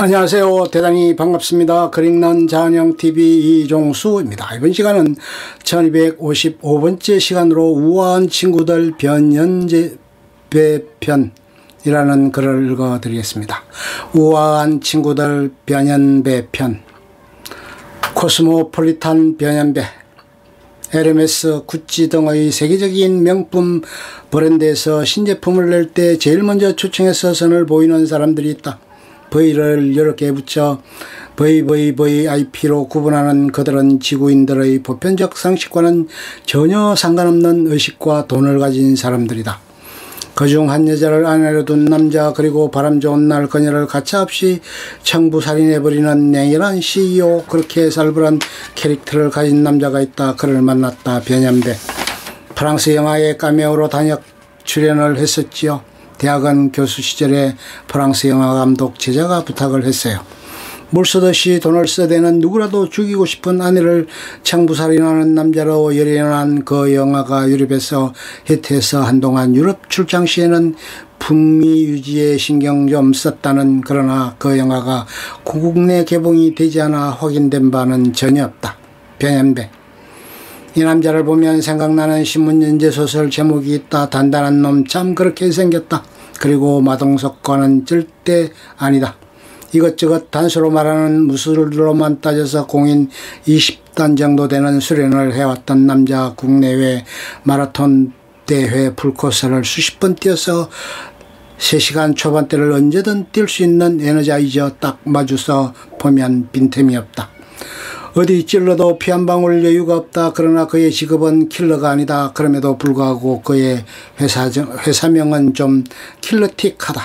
안녕하세요. 대단히 반갑습니다. 그릭난 자연형TV 이종수입니다. 이번 시간은 1255번째 시간으로 우아한 친구들 변연배편이라는 글을 읽어드리겠습니다. 우아한 친구들 변연배편. 코스모폴리탄 변연배. 에르메스, 구찌 등의 세계적인 명품 브랜드에서 신제품을 낼 때 제일 먼저 초청해서 선을 보이는 사람들이 있다. V를 여러 개 붙여 VVVIP로 구분하는 그들은 지구인들의 보편적 상식과는 전혀 상관없는 의식과 돈을 가진 사람들이다. 그중 한 여자를 아내로 둔 남자, 그리고 바람 좋은 날 그녀를 가차없이 청부살인해버리는 냉혈한 CEO, 그렇게 살벌한 캐릭터를 가진 남자가 있다. 그를 만났다. 변연배. 프랑스 영화의 카메오로 단역 출연을 했었지요. 대학원 교수 시절에 프랑스 영화 감독 제자가 부탁을 했어요. 물 쓰듯이 돈을 써대는 누구라도 죽이고 싶은 아내를 청부살인하는 남자로 열연한 그 영화가 유럽에서 히트해서 한동안 유럽 출장 시에는 북미 유지에 신경 좀 썼다는, 그러나 그 영화가 국내 개봉이 되지 않아 확인된 바는 전혀 없다. 변연배. 이 남자를 보면 생각나는 신문 연재 소설 제목이 있다. 단단한 놈, 참 그렇게 생겼다. 그리고 마동석과는 절대 아니다. 이것저것 단수로 말하는 무술로만 따져서 공인 20단 정도 되는 수련을 해왔던 남자. 국내외 마라톤 대회 풀코스를 수십 번 뛰어서 3시간 초반대를 언제든 뛸 수 있는 에너자이저 딱 마주서 보면 빈틈이 없다. 어디 찔러도 피 한 방울 여유가 없다. 그러나 그의 직업은 킬러가 아니다. 그럼에도 불구하고 그의 회사명은 좀 킬러틱하다.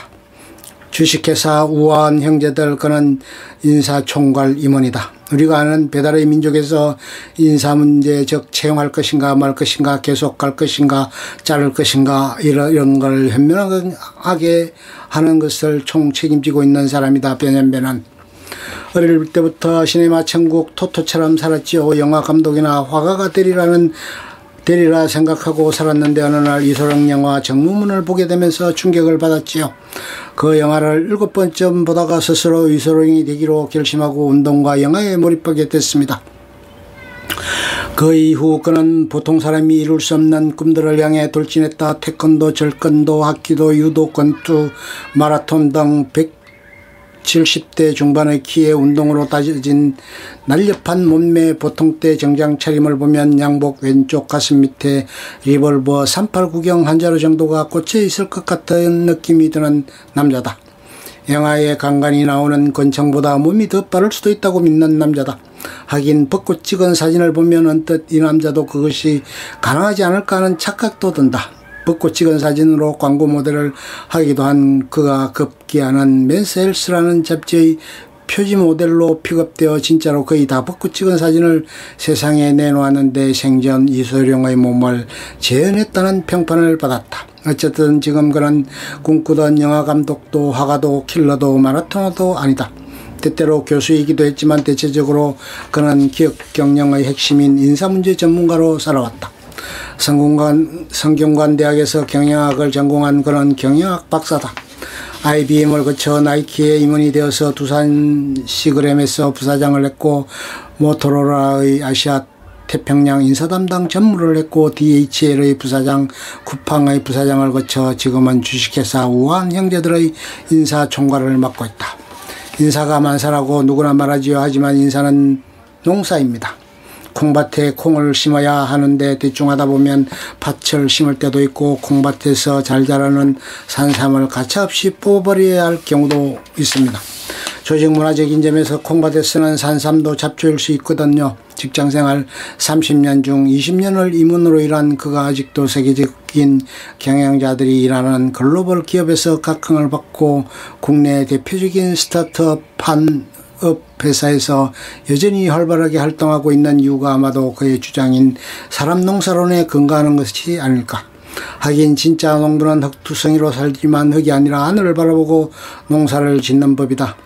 주식회사 우아한 형제들, 그는 인사총괄 임원이다. 우리가 아는 배달의 민족에서 인사문제, 즉 채용할 것인가 말 것인가, 계속 갈 것인가 자를 것인가, 이런 걸 현명하게 하는 것을 총책임지고 있는 사람이다. 변연배는 어릴 때부터 시네마 천국 토토처럼 살았지요. 영화 감독이나 화가가 되리라 생각하고 살았는데 어느 날 이소룡 영화 정무문을 보게 되면서 충격을 받았지요. 그 영화를 7번쯤 보다가 스스로 이소룡이 되기로 결심하고 운동과 영화에 몰입하게 됐습니다. 그 이후 그는 보통 사람이 이룰 수 없는 꿈들을 향해 돌진했다. 태권도, 절권도, 합기도, 유도, 권투, 마라톤 등 170대 중반의 키에 운동으로 다져진 날렵한 몸매, 보통때 정장 차림을 보면 양복 왼쪽 가슴 밑에 리볼버 389경 한 자루 정도가 꽂혀 있을 것 같은 느낌이 드는 남자다. 영화에 간간히 나오는 권총보다 몸이 더 빠를 수도 있다고 믿는 남자다. 하긴 벚꽃 찍은 사진을 보면 언뜻 이 남자도 그것이 가능하지 않을까 하는 착각도 든다. 벚꽃 찍은 사진으로 광고 모델을 하기도 한 그가 급기야는 맨스헬스라는 잡지의 표지 모델로 픽업되어 진짜로 거의 다 벚꽃 찍은 사진을 세상에 내놓았는데 생전 이소룡의 몸을 재현했다는 평판을 받았다. 어쨌든 지금 그는 꿈꾸던 영화 감독도 화가도 킬러도 마라토너도 아니다. 때때로 교수이기도 했지만 대체적으로 그는 기업 경영의 핵심인 인사문제 전문가로 살아왔다. 성균관대학에서 경영학을 전공한 그는 경영학 박사다. IBM을 거쳐 나이키의 임원이 되어서 두산 시그램에서 부사장을 했고, 모토로라의 아시아 태평양 인사담당 전무를 했고, DHL의 부사장, 쿠팡의 부사장을 거쳐 지금은 주식회사 우아한 형제들의 인사총괄을 맡고 있다. 인사가 만사라고 누구나 말하지요. 하지만 인사는 농사입니다. 콩밭에 콩을 심어야 하는데 대충 하다 보면 밭을 심을 때도 있고, 콩밭에서 잘 자라는 산삼을 가차없이 뽑아버려야 할 경우도 있습니다. 조직문화적인 점에서 콩밭에 쓰는 산삼도 잡초일 수 있거든요. 직장생활 30년 중 20년을 임원으로 일한 그가 아직도 세계적인 경영자들이 일하는 글로벌 기업에서 각광을 받고 국내 대표적인 스타트업 회사에서 여전히 활발하게 활동하고 있는 이유가 아마도 그의 주장인 사람 농사론에 근거하는 것이 아닐까. 하긴 진짜 농부는 흙투성이로 살지만 흙이 아니라 하늘을 바라보고 농사를 짓는 법이다.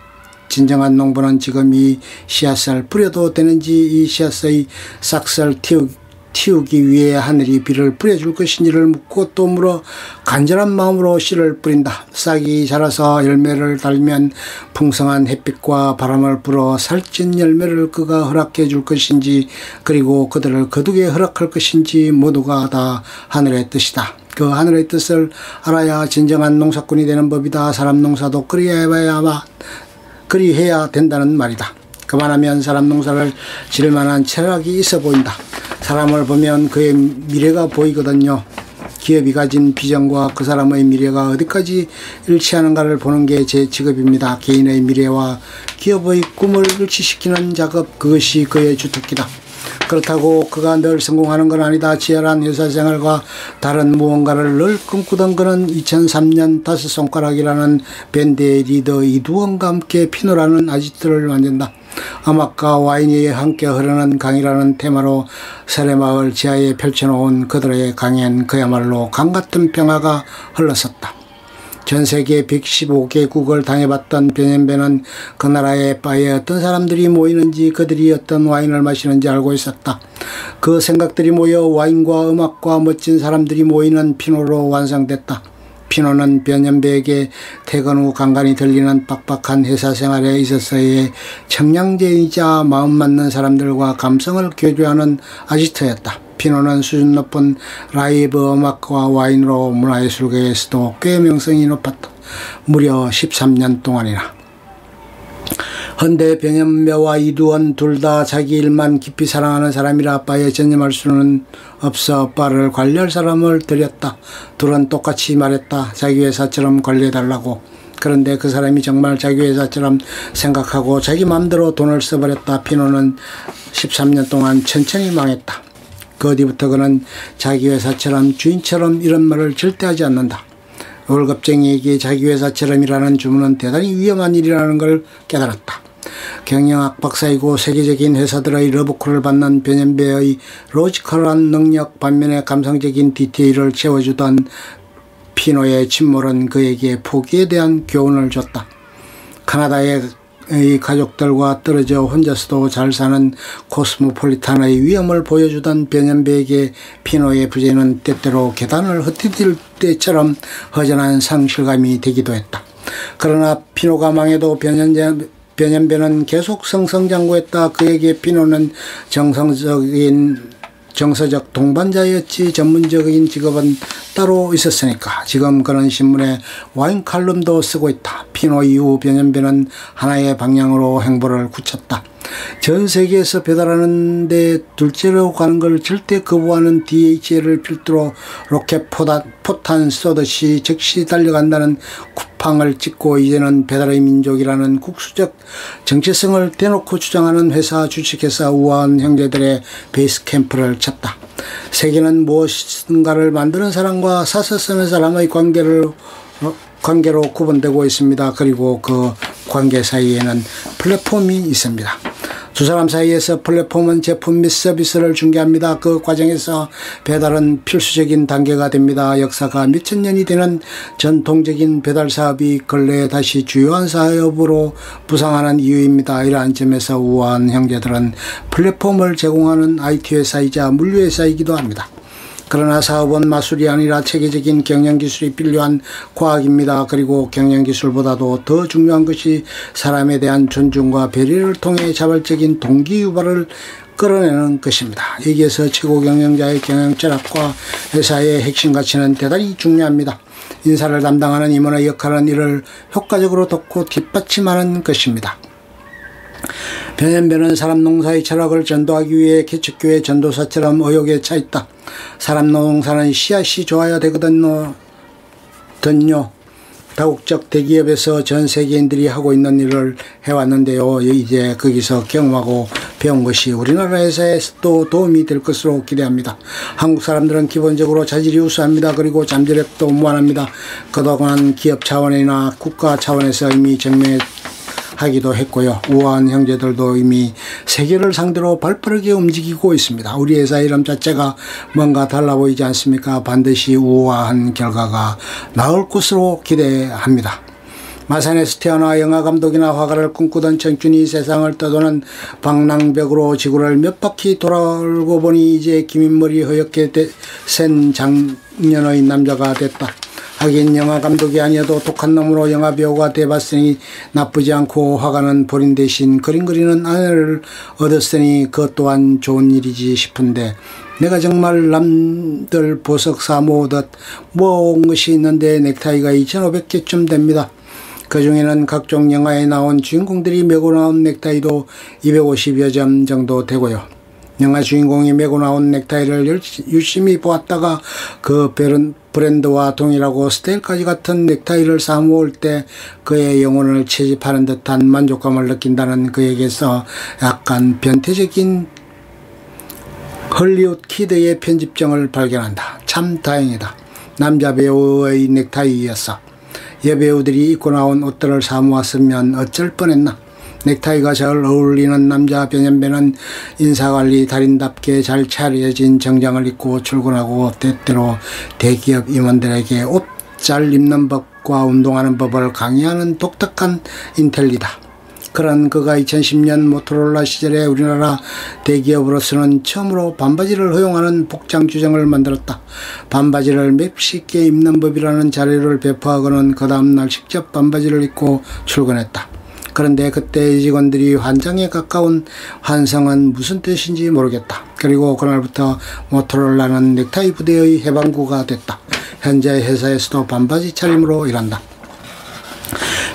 진정한 농부는 지금 이 씨앗을 뿌려도 되는지, 이 씨앗의 싹을 틔우기 위해 하늘이 비를 뿌려줄 것인지를 묻고 또 물어 간절한 마음으로 씨를 뿌린다. 싹이 자라서 열매를 달면 풍성한 햇빛과 바람을 불어 살찐 열매를 그가 허락해 줄 것인지 그리고 그들을 거두게 허락할 것인지 모두가 다 하늘의 뜻이다. 그 하늘의 뜻을 알아야 진정한 농사꾼이 되는 법이다. 사람 농사도 그리해야 된다는 말이다. 그만하면 사람 농사를 지을 만한 철학이 있어 보인다. 사람을 보면 그의 미래가 보이거든요. 기업이 가진 비전과 그 사람의 미래가 어디까지 일치하는가를 보는 게 제 직업입니다. 개인의 미래와 기업의 꿈을 일치시키는 작업, 그것이 그의 주특기다. 그렇다고 그가 늘 성공하는 건 아니다. 치열한 회사 생활과 다른 무언가를 늘 꿈꾸던 그는 2003년 다섯 손가락이라는 밴드의 리더 이두원과 함께 피노라는 아지트를 만든다. 음악과 와인이 함께 흐르는 강이라는 테마로 세례마을 지하에 펼쳐놓은 그들의 강엔 그야말로 강같은 평화가 흘렀었다. 전 세계 115개국을 당해봤던 변현배는 그 나라의 바에 어떤 사람들이 모이는지 그들이 어떤 와인을 마시는지 알고 있었다. 그 생각들이 모여 와인과 음악과 멋진 사람들이 모이는 피노로 완성됐다. 피노는 변현배에게 퇴근 후 간간히 들리는 빡빡한 회사 생활에 있어서의 청량제이자 마음 맞는 사람들과 감성을 교류하는 아지트였다. 피노는 수준 높은 라이브 음악과 와인으로 문화예술계에서도 꽤 명성이 높았다. 무려 13년 동안이나. 헌데 변현배와 이두원 둘 다 자기 일만 깊이 사랑하는 사람이라 바에 전념할 수는 없어 바를 관리할 사람을 들였다. 둘은 똑같이 말했다. 자기 회사처럼 관리해달라고. 그런데 그 사람이 정말 자기 회사처럼 생각하고 자기 마음대로 돈을 써버렸다. 피노는 13년 동안 천천히 망했다. 그 어디부터 그는 자기 회사처럼 주인처럼 이런 말을 절대 하지 않는다. 월급쟁이에게 자기 회사처럼이라는 주문은 대단히 위험한 일이라는 걸 깨달았다. 경영학 박사이고 세계적인 회사들의 러브콜을 받는 변현배의 로지컬한 능력 반면에 감성적인 디테일을 채워주던 피노의 침몰은 그에게 포기에 대한 교훈을 줬다. 카나다의 가족들과 떨어져 혼자서도 잘 사는 코스모폴리탄의 위험을 보여주던 변현배에게 피노의 부재는 때때로 계단을 헛디딜 때처럼 허전한 상실감이 되기도 했다. 그러나 피노가 망해도 변현배는 계속 승승장구했다. 그에게 피노는 정서적 동반자였지 전문적인 직업은 따로 있었으니까. 지금 그런 신문에 와인 칼럼도 쓰고 있다. 피노 이후 변현배는 하나의 방향으로 행보를 굳혔다. 전 세계에서 배달하는데 둘째로 가는 걸 절대 거부하는 DHL을 필두로 로켓 포탄 쏘듯이 즉시 달려간다는 쿠팡을 찍고 이제는 배달의 민족이라는 국수적 정체성을 대놓고 주장하는 회사 주식회사 우아한 형제들의 베이스 캠프를 쳤다. 세계는 무엇인가를 만드는 사람과 사서 쓰는 사람의 관계로 구분되고 있습니다. 그리고 그 관계 사이에는 플랫폼이 있습니다. 두 사람 사이에서 플랫폼은 제품 및 서비스를 중개합니다. 그 과정에서 배달은 필수적인 단계가 됩니다. 역사가 몇천 년이 되는 전통적인 배달 사업이 근래에 다시 주요한 사업으로 부상하는 이유입니다. 이러한 점에서 우아한 형제들은 플랫폼을 제공하는 IT 회사이자 물류 회사이기도 합니다. 그러나 사업은 마술이 아니라 체계적인 경영기술이 필요한 과학입니다. 그리고 경영기술보다도 더 중요한 것이 사람에 대한 존중과 배려를 통해 자발적인 동기유발을 끌어내는 것입니다. 여기에서 최고 경영자의 경영철학과 회사의 핵심 가치는 대단히 중요합니다. 인사를 담당하는 임원의 역할은 이를 효과적으로 돕고 뒷받침하는 것입니다. 변현배는 사람 농사의 철학을 전도하기 위해 개척교회 전도사처럼 의욕에 차 있다. 사람 농사는 씨앗이 좋아야 되거든요. 다국적 대기업에서 전 세계인들이 하고 있는 일을 해왔는데요. 이제 거기서 경험하고 배운 것이 우리나라 회사에서도 도움이 될 것으로 기대합니다. 한국 사람들은 기본적으로 자질이 우수합니다. 그리고 잠재력도 무한합니다. 그동안 기업 차원이나 국가 차원에서 이미 증명하기도 했고요. 우아한 형제들도 이미 세계를 상대로 발빠르게 움직이고 있습니다. 우리 회사 이름 자체가 뭔가 달라 보이지 않습니까? 반드시 우아한 결과가 나올 것으로 기대합니다. 마산에서 태어나 영화감독이나 화가를 꿈꾸던 청춘이 세상을 떠도는 방랑벽으로 지구를 몇 바퀴 돌아오고 보니 이제 기민머리 허옇게 센 장년의 남자가 됐다. 하긴 영화감독이 아니어도 독한 놈으로 영화배우가 돼봤으니 나쁘지 않고, 화가는 본인 대신 그림 그리는 아내를 얻었으니 그것 또한 좋은 일이지 싶은데, 내가 정말 남들 보석 사모으듯 모은 것이 있는데 넥타이가 2,500개쯤 됩니다. 그 중에는 각종 영화에 나온 주인공들이 메고 나온 넥타이도 250여 점 정도 되고요. 영화 주인공이 메고 나온 넥타이를 유심히 보았다가 그 브랜드와 동일하고 스타일까지 같은 넥타이를 사모을 때 그의 영혼을 채집하는 듯한 만족감을 느낀다는 그에게서 약간 변태적인 헐리우드 키드의 편집점을 발견한다. 참 다행이다. 남자 배우의 넥타이였어. 여배우들이 입고 나온 옷들을 사모았으면 어쩔 뻔했나. 넥타이가 잘 어울리는 남자 변현배는 인사관리 달인답게 잘 차려진 정장을 입고 출근하고, 때때로 대기업 임원들에게 옷 잘 입는 법과 운동하는 법을 강의하는 독특한 인텔리다. 그런 그가 2010년 모토로라 시절에 우리나라 대기업으로서는 처음으로 반바지를 허용하는 복장 규정을 만들었다. 반바지를 맵쉽게 입는 법이라는 자료를 배포하고는 그 다음날 직접 반바지를 입고 출근했다. 그런데 그때 직원들이 환장에 가까운 환성은 무슨 뜻인지 모르겠다. 그리고 그날부터 모토로라는 넥타이 부대의 해방구가 됐다. 현재 회사에서도 반바지 차림으로 일한다.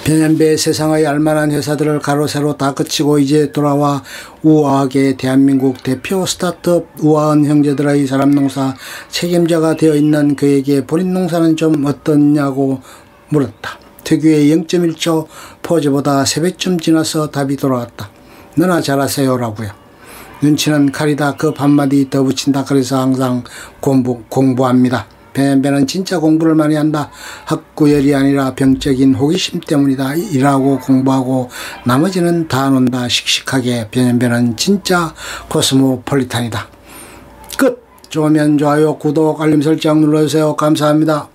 변현배의 세상의 알만한 회사들을 가로세로 다 거치고 이제 돌아와 우아하게 대한민국 대표 스타트업 우아한 형제들의 사람농사 책임자가 되어 있는 그에게 본인 농사는 좀 어떻냐고 물었다. 특유의 0.1초 포즈보다 3배쯤 지나서 답이 돌아왔다. 너나 잘하세요 라고요. 눈치는 칼이다. 그 한마디 더 붙인다. 그래서 항상 공부합니다. 변현배는 진짜 공부를 많이 한다. 학구열이 아니라 병적인 호기심 때문이다. 일하고 공부하고 나머지는 다 논다. 씩씩하게. 변현배는 진짜 코스모폴리탄이다. 끝! 좋으면 좋아요, 구독, 알림 설정 눌러주세요. 감사합니다.